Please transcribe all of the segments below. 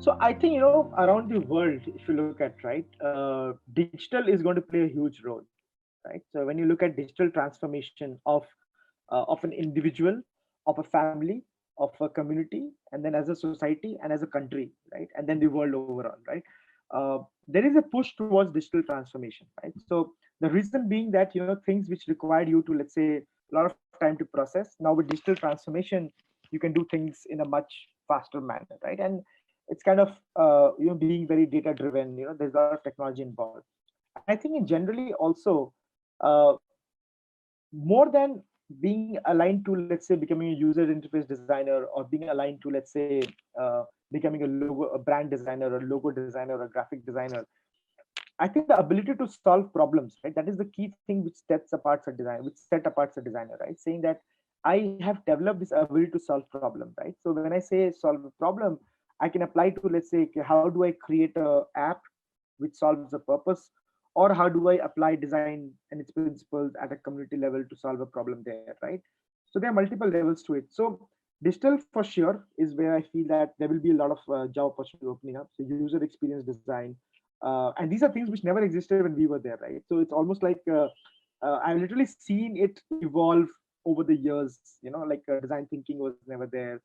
So I think, around the world, if you look at, right, digital is going to play a huge role, right? So when you look at digital transformation of an individual, of a family, of a community, and then as a society and as a country, right, and then the world overall, right? There is a push towards digital transformation, right? So the reason being that, things which required you to, let's say, a lot of time to process, now with digital transformation, you can do things in a much faster manner, right? And it's kind of being very data driven. There's a lot of technology involved. And I think in generally also, uh, more than being aligned to, let's say, becoming a user interface designer, or being aligned to, let's say, uh, becoming a brand designer, or logo designer, or a graphic designer, I think the ability to solve problems, right, that is the key thing which sets apart a design, which set apart a designer, right? Saying that I have developed this ability to solve problem, right? So when I say solve a problem, I can apply to, let's say, okay, how do I create a app which solves a purpose, or how do I apply design and its principles at a community level to solve a problem there, right? So there are multiple levels to it. So digital for sure is where I feel that there will be a lot of job opportunity opening up. So user experience design, and these are things which never existed when we were there, right? So it's almost like I've literally seen it evolve over the years. Like design thinking was never there.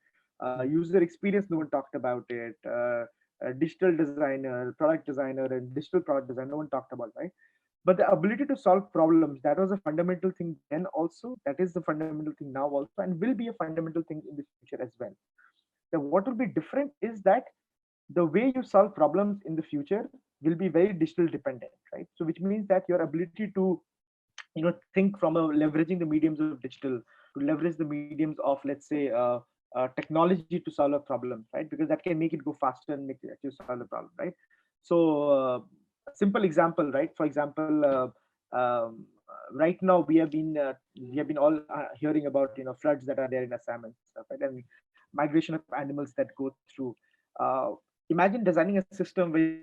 User experience, no one talked about it. Digital designer, product designer, and digital product design, no one talked about, right? But the ability to solve problems, that was a fundamental thing then also. That is the fundamental thing now also, and will be a fundamental thing in the future as well. Now, what will be different is that the way you solve problems in the future will be very digital dependent, right? So which means that your ability to think from a leveraging the mediums of digital, to leverage the mediums of, let's say, technology to solve a problem, right? Because that can make it go faster and make it actually solve the problem, right? So a simple example, right? For example, right now we have been all hearing about floods that are there in Assam and stuff, right? And migration of animals that go through. uh, Imagine designing a system where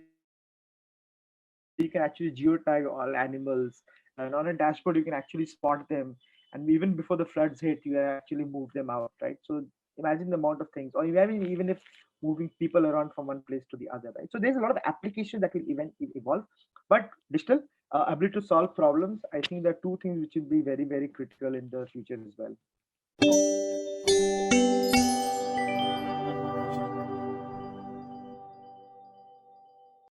you can actually geotag all animals, and on a dashboard you can actually spot them, and even before the floods hit, you can actually move them out, right? So imagine the amount of things, or even if moving people around from one place to the other, right? So there's a lot of applications that will evolve. But digital ability to solve problems, I think there are two things which will be very, very critical in the future as well.